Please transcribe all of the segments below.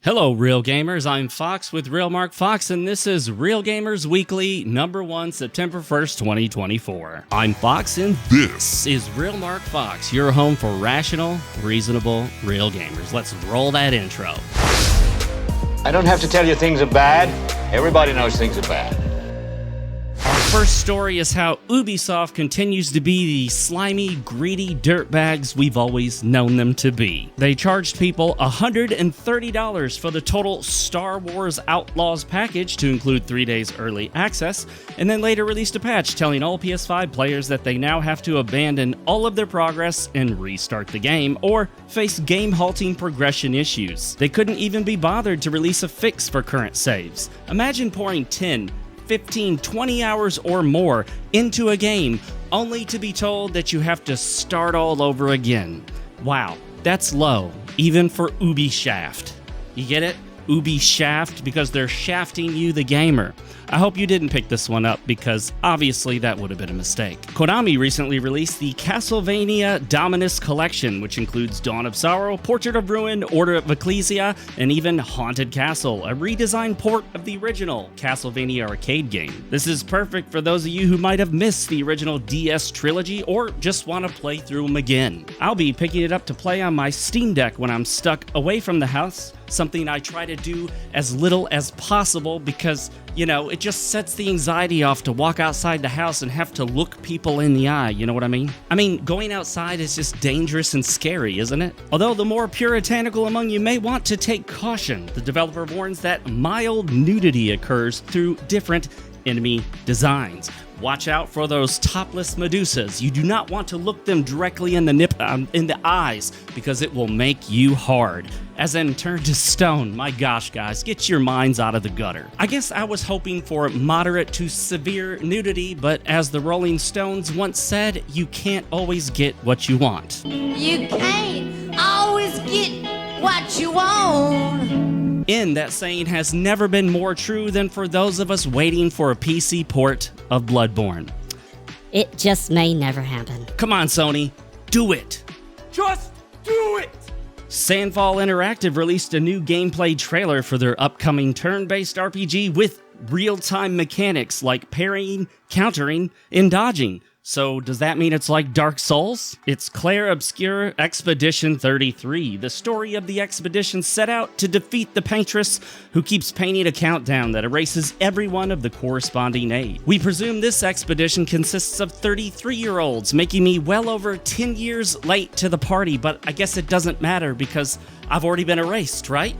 Hello, Real Gamers. I'm Fox with RealMarcFoxx, and this is Real Gamers Weekly, number 1, September 1st, 2024. I'm Fox, and this is RealMarcFoxx, your home for rational, reasonable, real gamers. Let's roll that intro. I don't have to tell you things are bad. Everybody knows things are bad. Our first story is how Ubisoft continues to be the slimy, greedy dirtbags we've always known them to be. They charged people $130 for the total Star Wars Outlaws package to include 3 days early access, and then later released a patch telling all PS5 players that they now have to abandon all of their progress and restart the game, or face game-halting progression issues. They couldn't even be bothered to release a fix for current saves. Imagine pouring 10, 15, 20 hours or more into a game, only to be told that you have to start all over again. Wow, that's low, even for Ubisoft. You get it? Ubisoft, because they're shafting you, the gamer. I hope you didn't pick this one up, because obviously that would have been a mistake. Konami recently released the Castlevania Dominus Collection, which includes Dawn of Sorrow, Portrait of Ruin, Order of Ecclesia, and even Haunted Castle, a redesigned port of the original Castlevania arcade game. This is perfect for those of you who might have missed the original DS trilogy or just want to play through them again. I'll be picking it up to play on my Steam Deck when I'm stuck away from the house, something I try to do as little as possible because, you know, it just sets the anxiety off to walk outside the house and have to look people in the eye, you know what I mean? Going outside is just dangerous and scary, isn't it? Although the more puritanical among you may want to take caution, the developer warns that mild nudity occurs through different enemy designs. Watch out for those topless Medusas. You do not want to look them directly in the eyes, because it will make you hard. As in, turn to stone. My gosh, guys, get your minds out of the gutter. I guess I was hoping for moderate to severe nudity, but as the Rolling Stones once said, you can't always get what you want. You can't always get what you want. And that saying has never been more true than for those of us waiting for a PC port of Bloodborne. It just may never happen. Come on, Sony, do it. Just do it! Sandfall Interactive released a new gameplay trailer for their upcoming turn-based RPG with real-time mechanics like parrying, countering, and dodging. So does that mean it's like Dark Souls? It's Clair Obscur Expedition 33. The story of the expedition set out to defeat the paintress who keeps painting a countdown that erases every one of the corresponding aid. We presume this expedition consists of 33-year-olds, making me well over 10 years late to the party, but I guess it doesn't matter because I've already been erased, right?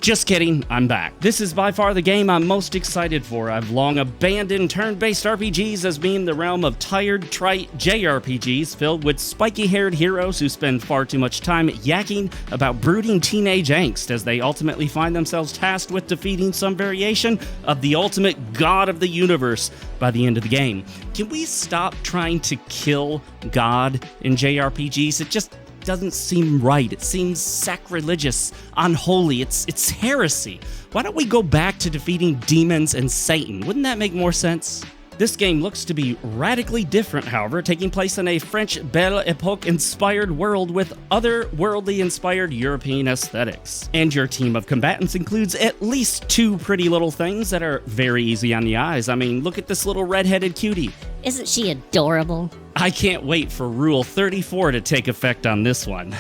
Just kidding, I'm back. This is by far the game I'm most excited for. I've long abandoned turn-based RPGs as being the realm of tired, trite JRPGs filled with spiky-haired heroes who spend far too much time yakking about brooding teenage angst as they ultimately find themselves tasked with defeating some variation of the ultimate god of the universe by the end of the game. Can we stop trying to kill God in JRPGs? It just doesn't seem right. It seems sacrilegious, unholy. It's heresy. Why don't we go back to defeating demons and Satan? Wouldn't that make more sense? This game looks to be radically different, however, taking place in a French Belle Epoque-inspired world with otherworldly-inspired European aesthetics. And your team of combatants includes at least 2 pretty little things that are very easy on the eyes. Look at this little red-headed cutie. Isn't she adorable? I can't wait for Rule 34 to take effect on this one.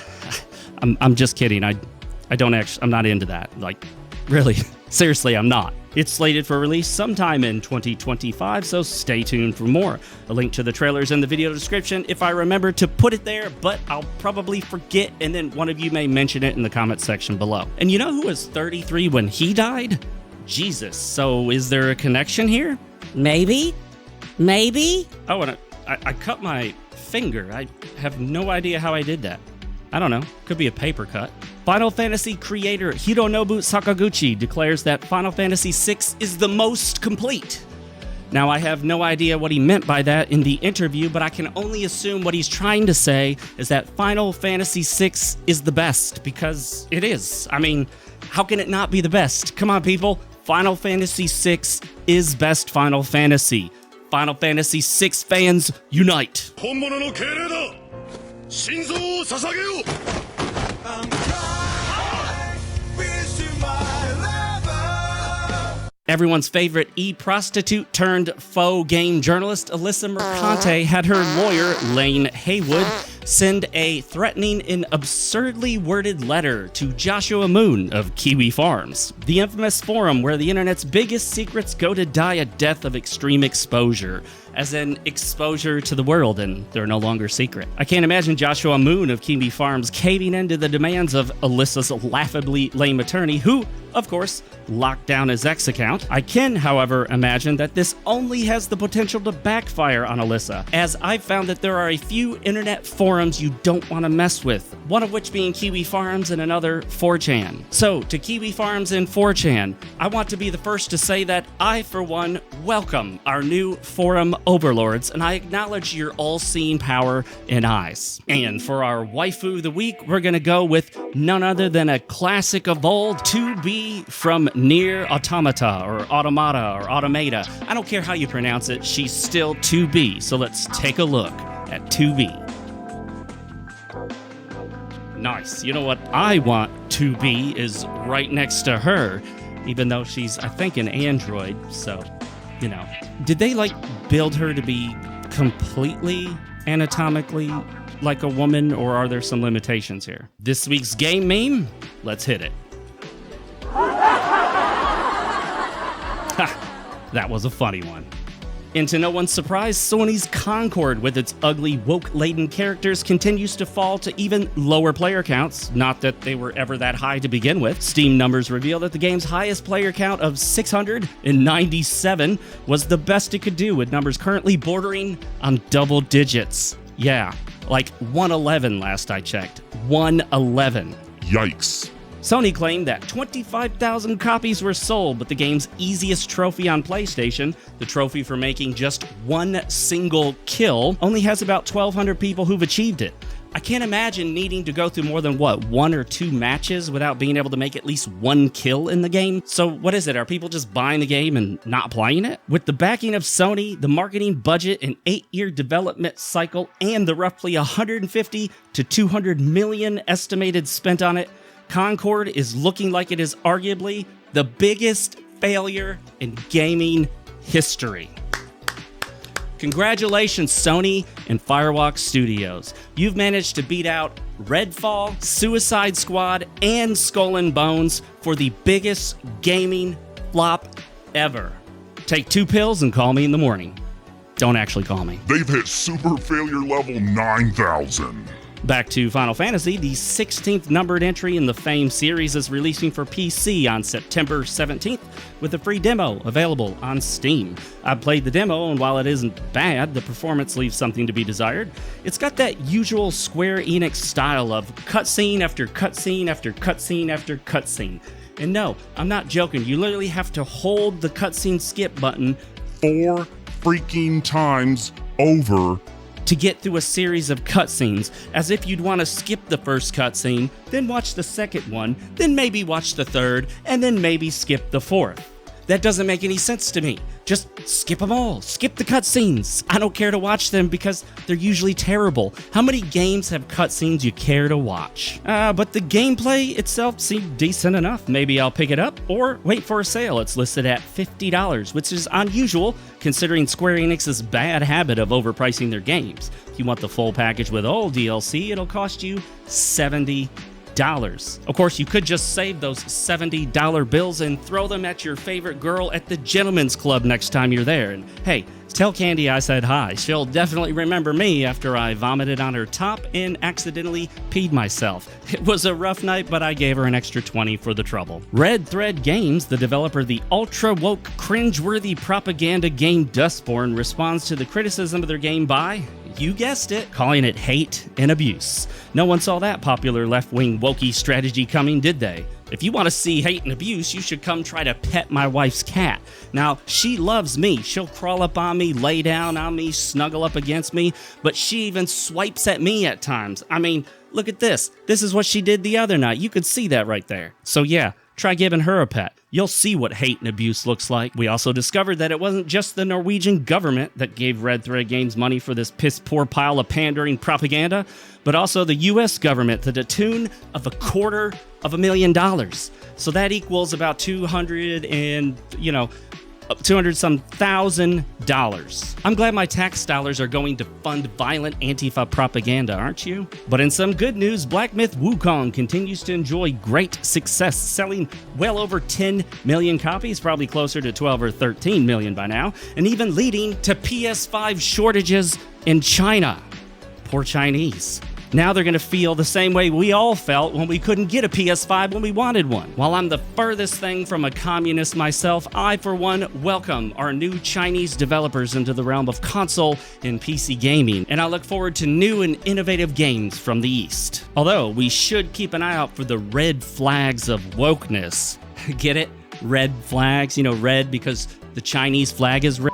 I'm just kidding. I'm not into that. Like, really, seriously, I'm not. It's slated for release sometime in 2025, so stay tuned for more. A link to the trailer's in the video description if I remember to put it there, but I'll probably forget, and then one of you may mention it in the comment section below. And you know who was 33 when he died? Jesus. So is there a connection here? Maybe? Oh, and I cut my finger. I have no idea how I did that. I don't know. Could be a paper cut. Final Fantasy creator Hironobu Sakaguchi declares that Final Fantasy VI is the most complete. Now, I have no idea what he meant by that in the interview, but I can only assume what he's trying to say is that Final Fantasy VI is the best, because it is. How can it not be the best? Come on, people. Final Fantasy VI is best Final Fantasy. Final Fantasy VI fans, unite! 本物の敬礼だ。心臓を捧げよう。Everyone's favorite e-prostitute turned faux game journalist Alyssa Mercante had her lawyer, Lane Haywood, send a threatening and absurdly worded letter to Joshua Moon of Kiwi Farms, the infamous forum where the internet's biggest secrets go to die a death of extreme exposure, as in exposure to the world, and they're no longer secret. I can't imagine Joshua Moon of Kiwi Farms caving into the demands of Alyssa's laughably lame attorney, who, of course, locked down his X account. I can, however, imagine that this only has the potential to backfire on Alyssa, as I've found that there are a few internet forums you don't want to mess with, one of which being Kiwi Farms and another 4chan. So, to Kiwi Farms and 4chan, I want to be the first to say that I, for one, welcome our new forum overlords, and I acknowledge your all-seeing power and eyes. And for our waifu of the week, we're gonna go with none other than a classic of old, 2B from Nier Automata, or Automata, or Automata. I don't care how you pronounce it, she's still 2B, so let's take a look at 2B. Nice. You know what I want 2B is right next to her, even though she's, I think, an android, so, you know. Did they, like, build her to be completely anatomically like a woman, or are there some limitations here? This week's game meme? Let's hit it. Ha! That was a funny one. And to no one's surprise, Sony's Concord, with its ugly, woke-laden characters, continues to fall to even lower player counts. Not that they were ever that high to begin with. Steam numbers reveal that the game's highest player count of 697 was the best it could do, with numbers currently bordering on double digits. Yeah, like 111 last I checked. 111. Yikes. Sony claimed that 25,000 copies were sold, but the game's easiest trophy on PlayStation, the trophy for making just one single kill, only has about 1,200 people who've achieved it. I can't imagine needing to go through more than, one or two matches without being able to make at least one kill in the game? So what is it? Are people just buying the game and not playing it? With the backing of Sony, the marketing budget, an 8-year development cycle, and the roughly 150 to 200 million estimated spent on it, Concord is looking like it is arguably the biggest failure in gaming history. Congratulations, Sony and Firewalk Studios. You've managed to beat out Redfall, Suicide Squad, and Skull and Bones for the biggest gaming flop ever. Take 2 pills and call me in the morning. Don't actually call me. They've hit super failure level 9,000. Back to Final Fantasy, the 16th numbered entry in the Fame series is releasing for PC on September 17th with a free demo available on Steam. I've played the demo, and while it isn't bad, the performance leaves something to be desired. It's got that usual Square Enix style of cutscene after cutscene after cutscene after cutscene. And no, I'm not joking, you literally have to hold the cutscene skip button 4 freaking times over to get through a series of cutscenes, as if you'd want to skip the first cutscene, then watch the second one, then maybe watch the third, and then maybe skip the fourth. That doesn't make any sense to me. Just skip them all. Skip the cutscenes. I don't care to watch them because they're usually terrible. How many games have cutscenes you care to watch? But the gameplay itself seemed decent enough. Maybe I'll pick it up or wait for a sale. It's listed at $50, which is unusual considering Square Enix's bad habit of overpricing their games. If you want the full package with all DLC, it'll cost you $70. Of course, you could just save those $70 bills and throw them at your favorite girl at the gentleman's club next time you're there. And hey, tell Candy I said hi. She'll definitely remember me after I vomited on her top and accidentally peed myself. It was a rough night, but I gave her an extra 20 for the trouble. Red Thread Games, the developer of the ultra-woke, cringeworthy propaganda game Dustborn, responds to the criticism of their game by, you guessed it, calling it hate and abuse. No one saw that popular left-wing wokey strategy coming, did they? If you want to see hate and abuse, you should come try to pet my wife's cat. Now, she loves me. She'll crawl up on me, lay down on me, snuggle up against me, but she even swipes at me at times. I mean, look at this. This is what she did the other night. You could see that right there. So yeah, Try giving her a pet. You'll see what hate and abuse looks like. We also discovered that it wasn't just the Norwegian government that gave Red Thread Games money for this piss-poor pile of pandering propaganda, but also the U.S. government to the tune of $250,000. So that equals about $200,000. I'm glad my tax dollars are going to fund violent Antifa propaganda, aren't you? But in some good news, Black Myth Wukong continues to enjoy great success, selling well over 10 million copies, probably closer to 12 or 13 million by now, and even leading to PS5 shortages in China. Poor Chinese. Now they're going to feel the same way we all felt when we couldn't get a PS5 when we wanted one. While I'm the furthest thing from a communist myself, I, for one, welcome our new Chinese developers into the realm of console and PC gaming, and I look forward to new and innovative games from the East. Although, we should keep an eye out for the red flags of wokeness. Get it? Red flags? You know, red because the Chinese flag is red.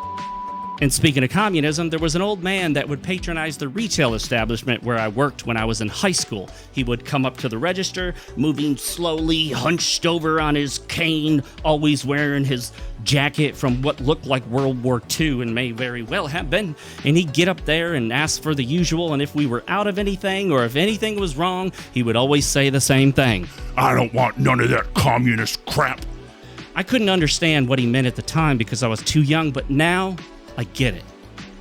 And speaking of communism, there was an old man that would patronize the retail establishment where I worked when I was in high school. He would come up to the register, moving slowly, hunched over on his cane, always wearing his jacket from what looked like World War II and may very well have been. And he'd get up there and ask for the usual, and if we were out of anything or if anything was wrong, he would always say the same thing. I don't want none of that communist crap. I couldn't understand what he meant at the time because I was too young, but now I get it.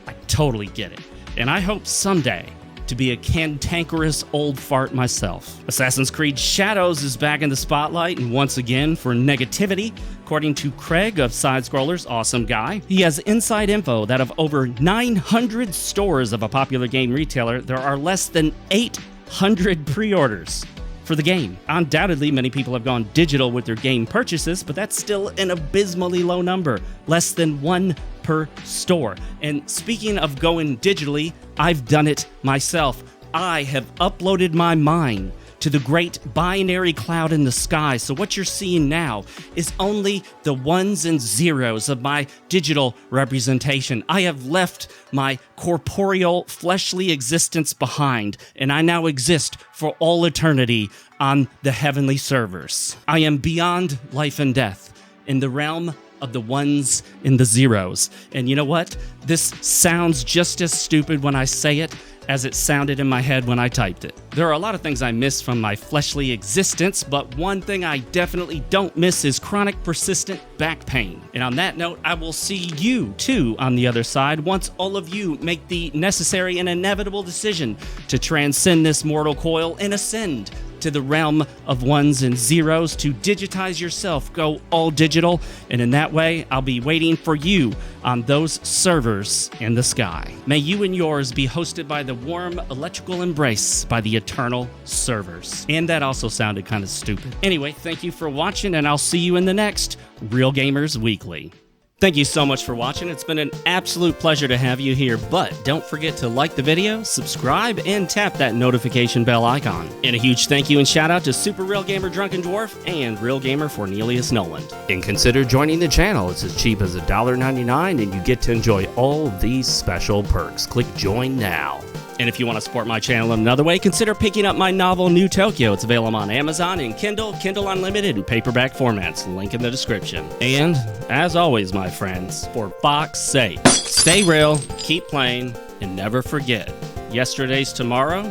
I totally get it. And I hope someday to be a cantankerous old fart myself. Assassin's Creed Shadows is back in the spotlight, and once again for negativity. According to Craig of Side Scrollers, awesome guy, he has inside info that of over 900 stores of a popular game retailer, there are less than 800 pre-orders for the game. Undoubtedly, many people have gone digital with their game purchases, but that's still an abysmally low number. Less than one per store. And speaking of going digitally, I've done it myself. I have uploaded my mind to the great binary cloud in the sky. So what you're seeing now is only the ones and zeros of my digital representation. I have left my corporeal, fleshly existence behind, and I now exist for all eternity on the heavenly servers. I am beyond life and death in the realm of the ones and the zeros. And you know what? This sounds just as stupid when I say it as it sounded in my head when I typed it. There are a lot of things I miss from my fleshly existence, but one thing I definitely don't miss is chronic, persistent back pain. And on that note, I will see you too on the other side once all of you make the necessary and inevitable decision to transcend this mortal coil and ascend to the realm of ones and zeros, to digitize yourself, go all digital, and in that way, I'll be waiting for you on those servers in the sky. May you and yours be hosted by the warm electrical embrace by the eternal servers. And that also sounded kind of stupid. Anyway, thank you for watching, and I'll see you in the next Real Gamers Weekly. Thank you so much for watching. It's been an absolute pleasure to have you here, but don't forget to like the video, subscribe, and tap that notification bell icon. And a huge thank you and shout out to Super Real Gamer Drunken Dwarf and Real Gamer Cornelius Noland. And consider joining the channel. It's as cheap as $1.99 and you get to enjoy all these special perks. Click join now. And if you want to support my channel in another way, consider picking up my novel, New Tokyo. It's available on Amazon in Kindle, Kindle Unlimited, and paperback formats. Link in the description. And, as always, my friends, for Fox's sake, stay real, keep playing, and never forget, yesterday's tomorrow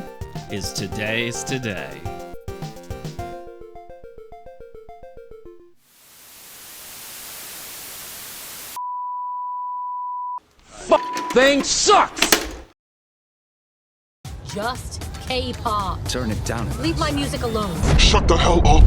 is today's today. Thing sucks! Just K-pop. Turn it down. Leave my music alone. Shut the hell up.